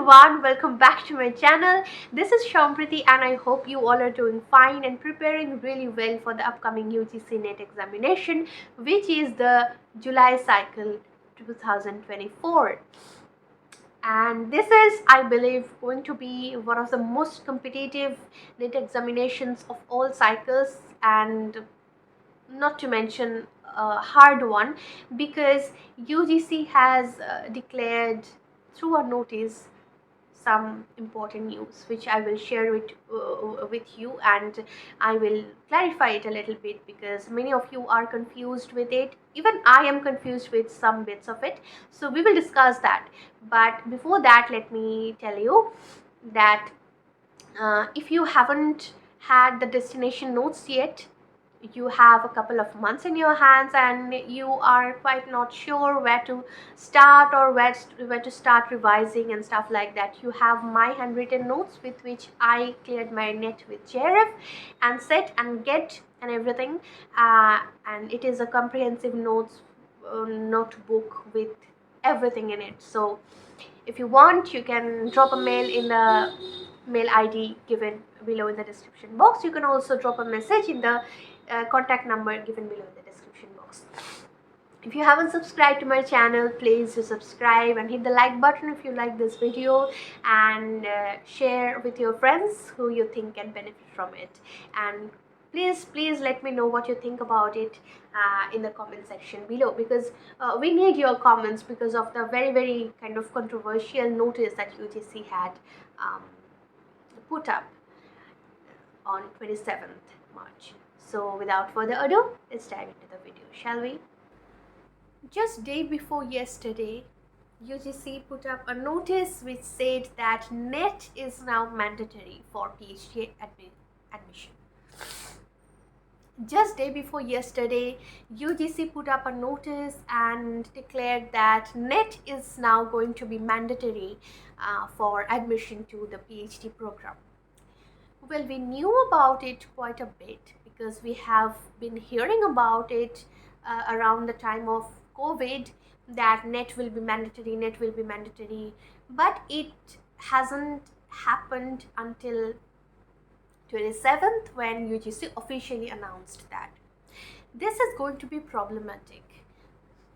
everyone, welcome back to my channel. This is Sampriti and I hope you all are doing fine and preparing really well for the upcoming UGC NET examination, which is the July cycle 2024. And this is, I believe, going to be one of the most competitive NET examinations of all cycles, and not to mention a hard one, because UGC has declared through a notice some important news which I will share with you, and I will clarify it a little bit because many of you are confused with it. Even I am confused with some bits of it, so we will discuss that. But before that, let me tell you that if you haven't had the destination notes yet, you have a couple of months in your hands and you are quite not sure where to start or where to start revising and stuff like that, you have my handwritten notes with which I cleared my net with JRF and set and get and everything, and it is a comprehensive notes notebook with everything in it. So if you want, you can drop a mail in the mail ID given below in the description box. You can also drop a message in the contact number given below in the description box. If you haven't subscribed to my channel, please do subscribe and hit the like button if you like this video, and share with your friends who you think can benefit from it. And please let me know what you think about it in the comment section below, because we need your comments because of the very kind of controversial notice that UGC had put up on 27th March. So without further ado, let's dive into the video, shall we? Just day before yesterday, UGC put up a notice which said that NET is now mandatory for PhD admission. Just day before yesterday, UGC put up a notice and declared that NET is now going to be mandatory for admission to the PhD program. Well, we knew about it quite a bit because we have been hearing about it around the time of COVID, that NET will be mandatory, but it hasn't happened until 27th when UGC officially announced that. This is going to be problematic.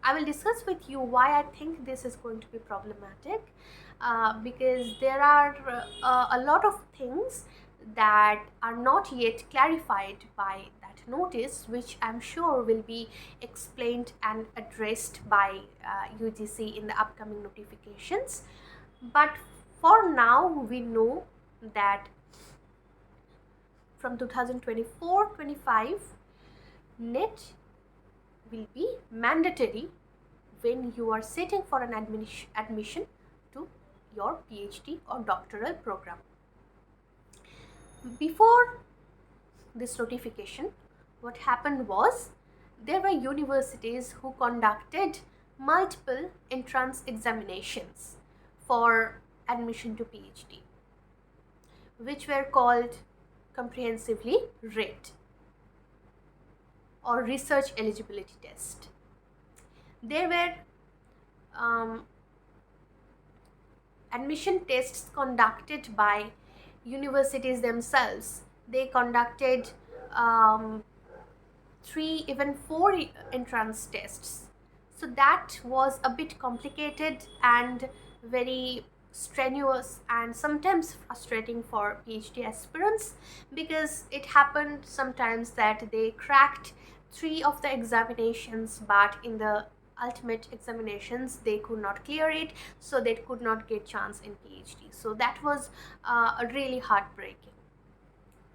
I will discuss with you why I think this is going to be problematic, because there are a lot of things that are not yet clarified by that notice, which I'm sure will be explained and addressed by UGC in the upcoming notifications. But for now, we know that from 2024-25, NET will be mandatory when you are sitting for an admission to your PhD or doctoral program. Before this notification, what happened was there were universities who conducted multiple entrance examinations for admission to PhD, which were called comprehensively RET or Research Eligibility Test. There were admission tests conducted by universities themselves. They conducted 3, even 4 entrance tests. So that was a bit complicated and very strenuous and sometimes frustrating for PhD aspirants, because it happened sometimes that they cracked 3 of the examinations, but in the ultimate examinations they could not clear it, so they could not get chance in PhD. So that was really heartbreaking.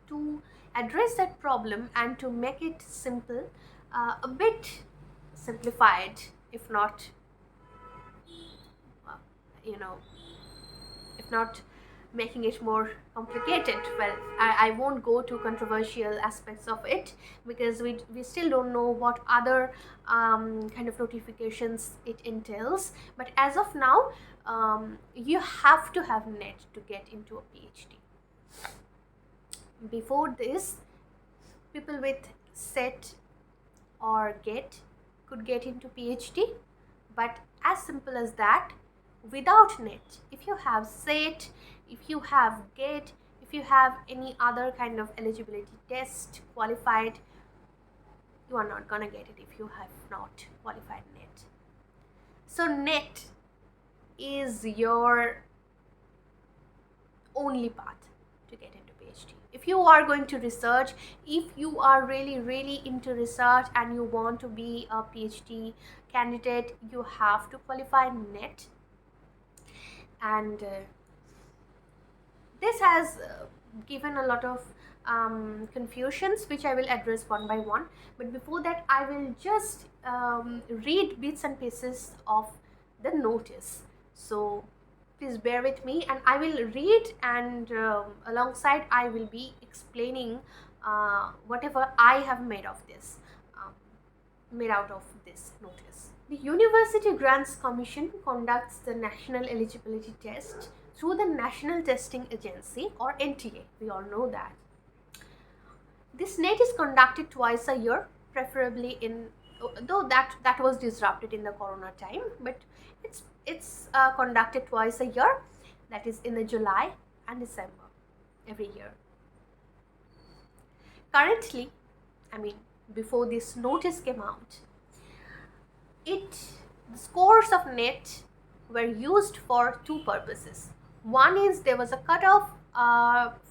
To address that problem and to make it simple, a bit simplified, if not if not making it more complicated. Well, I won't go to controversial aspects of it because we still don't know what other kind of notifications it entails. But as of now, you have to have NET to get into a PhD. Before this, people with SET or GET could get into PhD, but as simple as that, without NET, if you have SET, if you have GET, if you have any other kind of eligibility test qualified, you are not gonna get it if you have not qualified NET. So NET is your only path to get into PhD. If you are going to research, if you are really into research and you want to be a PhD candidate, you have to qualify NET. And this has given a lot of confusions, which I will address one by one. But before that, I will just read bits and pieces of the notice. So please bear with me, and I will read, and alongside I will be explaining whatever I have made of this, made out of this notice. The University Grants Commission conducts the National Eligibility Test through the National Testing Agency, or NTA. We all know that. This NET is conducted twice a year, preferably in, though that was disrupted in the corona time, but it's conducted twice a year, that is in the July and December every year. Currently, I mean before this notice came out, the scores of NET were used for two purposes. One is there was a cutoff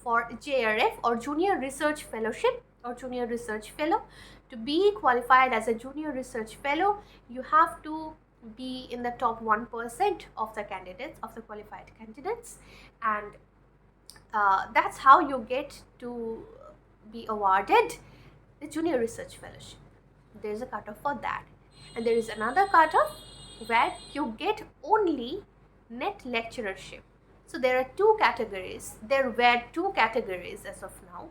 for JRF, or Junior Research Fellowship, or Junior Research Fellow. To be qualified as a Junior Research Fellow, you have to be in the top 1% of the candidates, of the qualified candidates, and that's how you get to be awarded the Junior Research Fellowship. There is a cutoff for that, and there is another cutoff where you get only NET lecturership. So there are two categories. There were two categories as of now.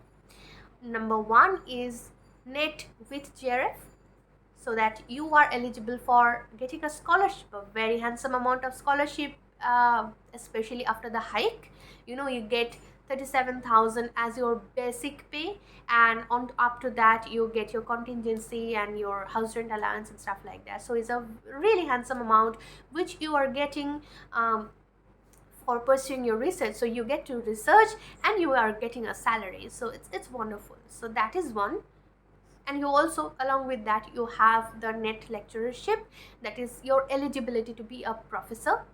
Number one is NET with JRF, so that you are eligible for getting a scholarship, a very handsome amount of scholarship, especially after the hike. You know, you get 37,000 as your basic pay, and on up to that you get your contingency and your house rent allowance and stuff like that. So it's a really handsome amount which you are getting for pursuing your research. So you get to research and you are getting a salary, so it's wonderful. So that is one. And you also, along with that, you have the NET lecturership, that is your eligibility to be a professor.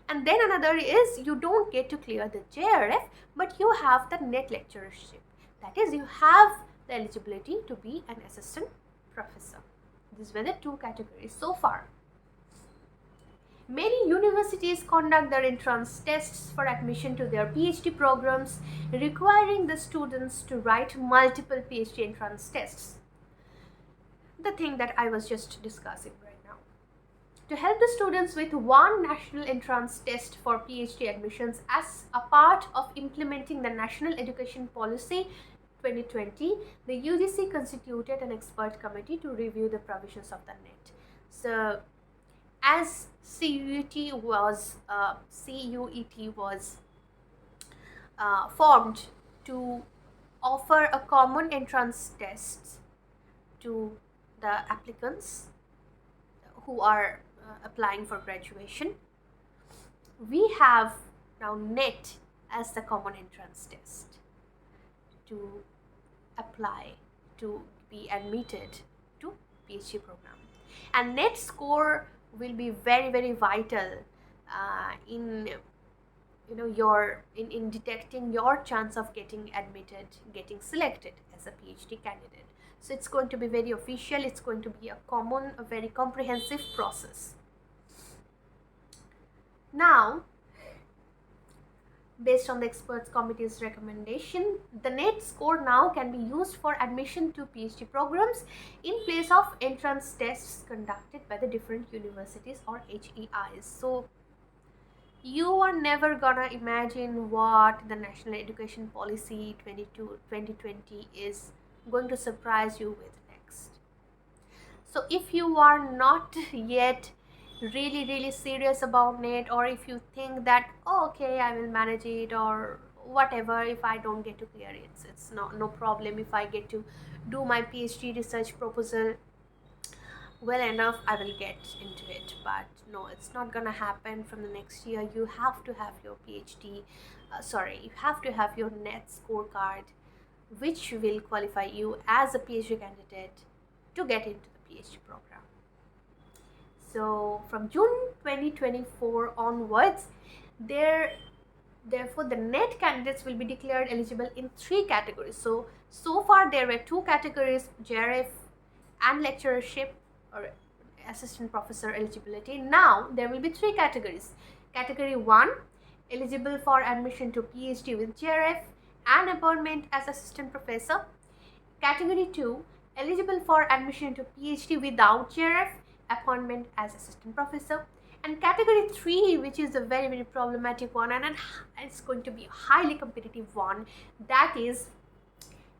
And then another is you don't get to clear the JRF, but you have the NET lecturership, that is you have the eligibility to be an assistant professor. These were the two categories so far. Many universities conduct their entrance tests for admission to their PhD programs, requiring the students to write multiple PhD entrance tests. The thing that I was just discussing right now. To help the students with one national entrance test for PhD admissions as a part of implementing the National Education Policy 2020, the UGC constituted an expert committee to review the provisions of the NET. So, as CUET was formed to offer a common entrance test to the applicants who are applying for graduation, we have now NET as the common entrance test to apply to be admitted to PhD program. And NET score will be very vital in in detecting your chance of getting admitted, getting selected as a PhD candidate. So it's going to be very official, it's going to be a very comprehensive process. Now, based on the experts committee's recommendation, the NET score now can be used for admission to PhD programs in place of entrance tests conducted by the different universities or HEIs. So you are never gonna imagine what the National Education Policy 2020 is going to surprise you with next. So if you are not yet really serious about NET, or if you think that, oh, okay, I will manage it, or whatever, if I don't get to clear it, it's no problem if I get to do my PhD research proposal well enough, I will get into it. But no, it's not gonna happen from the next year. You have to have your PhD, you have to have your NET scorecard, which will qualify you as a PhD candidate to get into the PhD program. So from June 2024 onwards, there therefore the NET candidates will be declared eligible in 3 categories. So far there were 2 categories, JRF and lecturership or assistant professor eligibility. Now there will be 3 categories. Category 1, eligible for admission to PhD with JRF and appointment as assistant professor. Category 2, eligible for admission to PhD without JRF, appointment as assistant professor. And category 3, which is a very, very problematic one, and it's going to be a highly competitive one, that is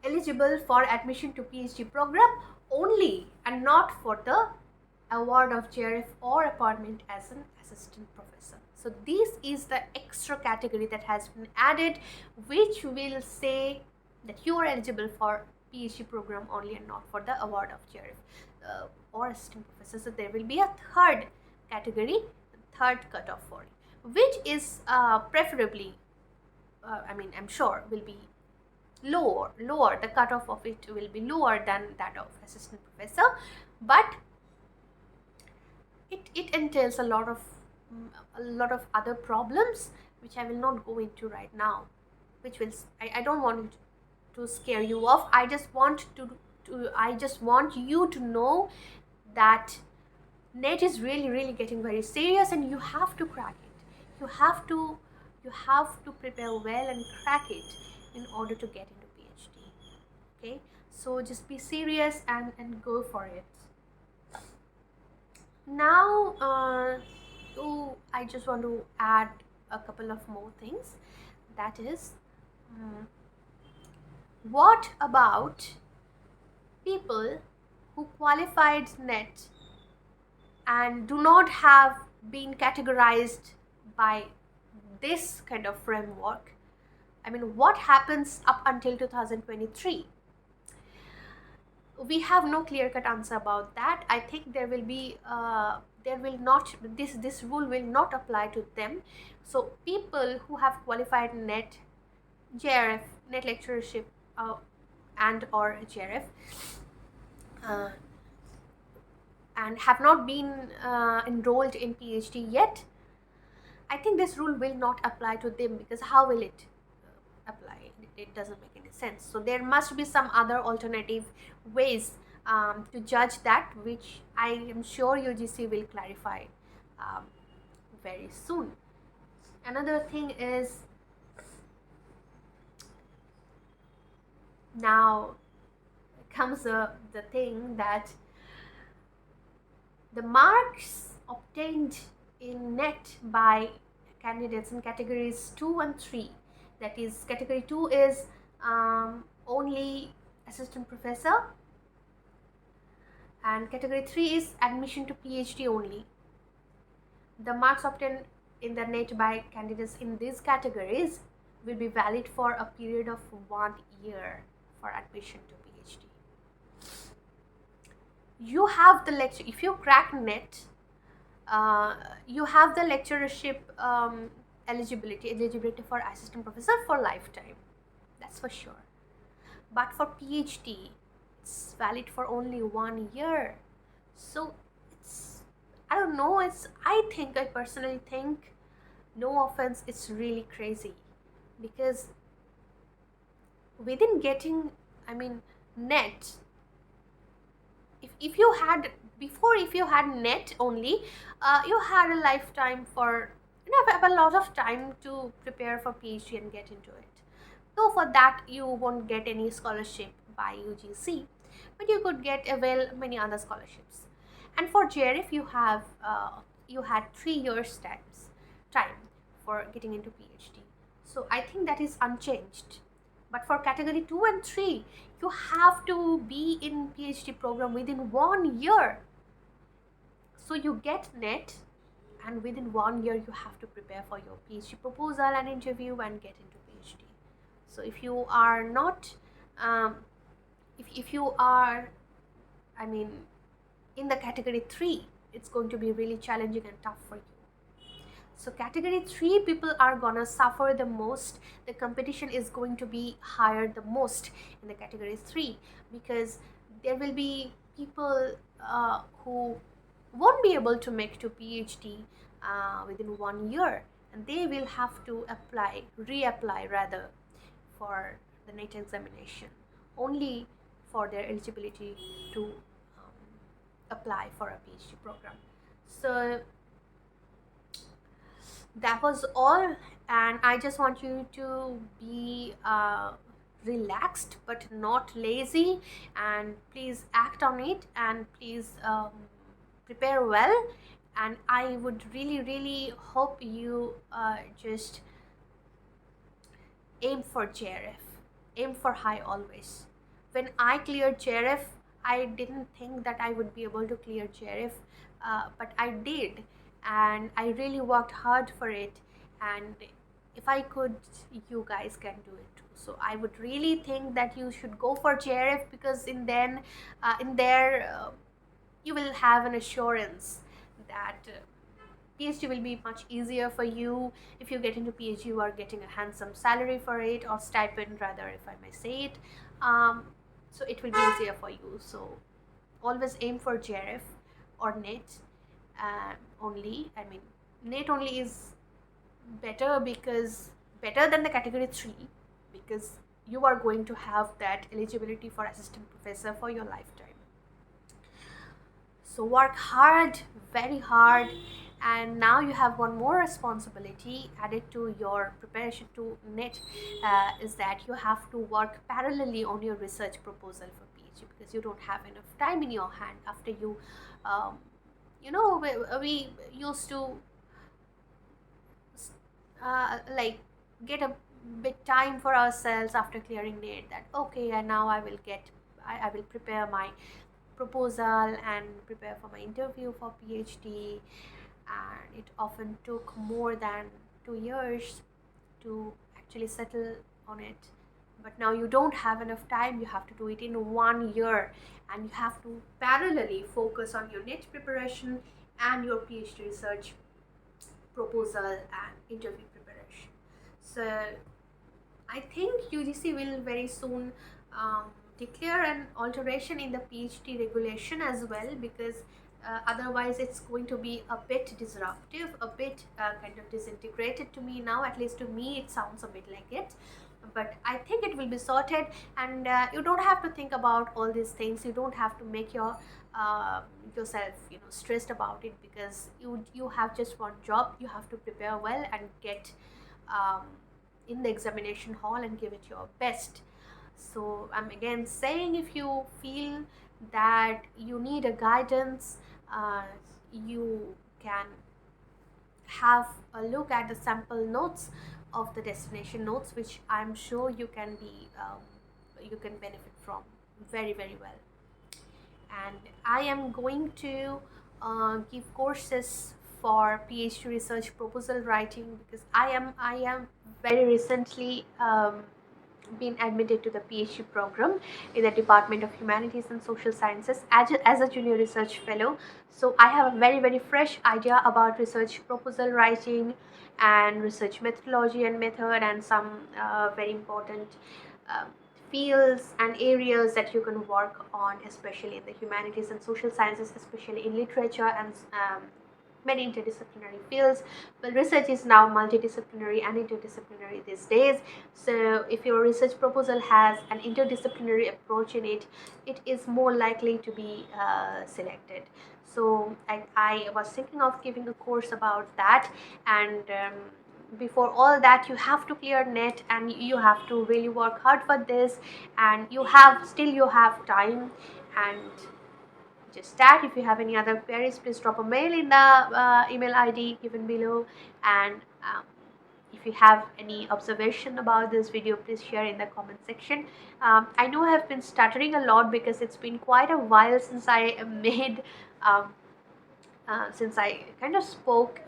eligible for admission to PhD program only and not for the award of JRF or appointment as an assistant professor. So this is the extra category that has been added, which will say that you are eligible for PhD program only and not for the award of JRF or assistant professor. So there will be a third category, third cutoff for it, which is preferably, I'm sure will be lower. The cutoff of it will be lower than that of assistant professor, but it entails a lot of other problems which I will not go into right now, which will I don't want to scare you off. I just want you to know that NET is really getting very serious, and you have to crack it. You have to prepare well and crack it in order to get into PhD. Okay, so just be serious and go for it. Now I just want to add a couple of more things. That is, what about people who qualified NET and do not have been categorized by this kind of framework? What happens up until 2023? We have no clear-cut answer about that. I think there will be this rule will not apply to them. So people who have qualified NET, JRF, NET lecturership and or JRF and have not been enrolled in PhD yet, I think this rule will not apply to them, because how will it apply? It doesn't make any sense. So there must be some other alternative ways to judge that, which I am sure UGC will clarify very soon. Another thing is, now comes the thing that the marks obtained in NET by candidates in categories 2 and 3, that is, category 2 is only assistant professor, and category 3 is admission to PhD only. The marks obtained in the NET by candidates in these categories will be valid for a period of 1 year for admission to PhD. You have the lecture, if you crack NET, you have the lecturership eligibility for assistant professor for lifetime, that's for sure. But for PhD, it's valid for only 1 year. So it's, I don't know, I personally think, no offense, it's really crazy, because within getting NET, if you had NET only, you had a lifetime for, have a lot of time to prepare for PhD and get into it. So for that you won't get any scholarship by UGC, but you could get many other scholarships. And for JRF you had 3 years time for getting into PhD. So I think that is unchanged. But for category 2 and 3, you have to be in PhD program within 1 year. So you get NET, and within 1 year you have to prepare for your PhD proposal and interview and get into PhD. So if you are not, if in the category 3, it's going to be really challenging and tough for you. So category 3 people are gonna suffer the most. The competition is going to be higher the most in the category 3, because there will be people who won't be able to make to PhD within 1 year, and they will have to reapply rather, for the NET examination, only for their eligibility to apply for a PhD program. So that was all, and I just want you to be relaxed but not lazy, and please act on it, and please prepare well. And I would really hope you just aim for JRF, aim for high always. When I cleared JRF, I didn't think that I would be able to clear JRF, but I did, and I really worked hard for it. And if I could, you guys can do it too. So I would really think that you should go for JRF, because in there you will have an assurance that PhD will be much easier for you. If you get into PhD, you are getting a handsome salary for it, or stipend rather, if I may say it. So it will be easier for you. So always aim for JRF or NET only. I mean, NET only is better than the category 3, because you are going to have that eligibility for assistant professor for your lifetime. So work hard, very hard. And now you have one more responsibility added to your preparation to NET, is that you have to work parallelly on your research proposal for PhD, because you don't have enough time in your hand after you we used to like get a bit time for ourselves after clearing NET, that okay, and now I will prepare my proposal and prepare for my interview for PhD. And it often took more than 2 years to actually settle on it. But now you don't have enough time, you have to do it in 1 year, and you have to parallelly focus on your NET preparation and your PhD research proposal and interview preparation. So I think UGC will very soon declare an alteration in the PhD regulation as well, because otherwise it's going to be a bit disruptive, a bit kind of disintegrated to me now. At least to me it sounds a bit like it, but I think it will be sorted. And you don't have to think about all these things. You don't have to make yourself stressed about it, because you have just one job. You have to prepare well and get in the examination hall and give it your best. So I'm again saying, if you feel that you need a guidance, you can have a look at the sample notes of the destination notes, which I'm sure you can benefit from very well. And I am going to give courses for PhD research proposal writing, because I am very recently been admitted to the PhD program in the Department of Humanities and Social Sciences as a junior research fellow. So I have a very fresh idea about research proposal writing and research methodology and method, and some very important fields and areas that you can work on, especially in the humanities and social sciences, especially in literature and many interdisciplinary fields. But research is now multidisciplinary and interdisciplinary these days. So if your research proposal has an interdisciplinary approach in it, it is more likely to be selected. So I was thinking of giving a course about that. And before all that, you have to clear NET, and you have to really work hard for this, and you have time. And just that, if you have any other queries, please drop a mail in the email ID given below. And if you have any observation about this video, please share in the comment section. I know I have been stuttering a lot, because it's been quite a while since I made since I kind of spoke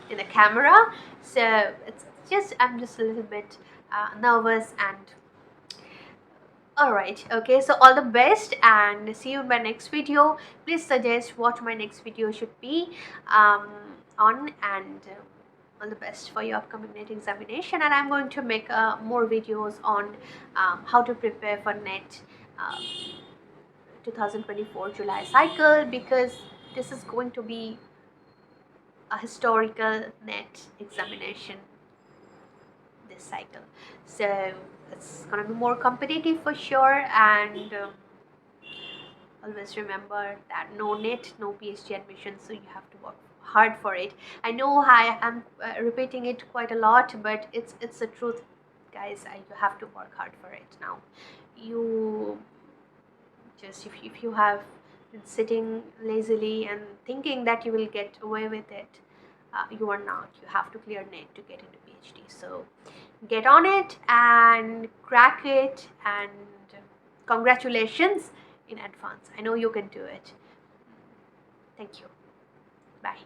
in the camera. So it's just, I'm just a little bit nervous, and Alright, okay, so all the best and see you in my next video. Please suggest what my next video should be um, on, and all the best for your upcoming NET examination. And I'm going to make more videos on how to prepare for NET 2024 July cycle, because this is going to be a historical NET examination this cycle. So it's gonna be more competitive for sure, and always remember that no NET, no PhD admission, so you have to work hard for it. I know I am repeating it quite a lot, but it's the truth, guys. You have to work hard for it now. You just, if you have been sitting lazily and thinking that you will get away with it, you are not. You have to clear NET to get into PhD. So get on it and crack it, and congratulations in advance. I know you can do it. Thank you. Bye.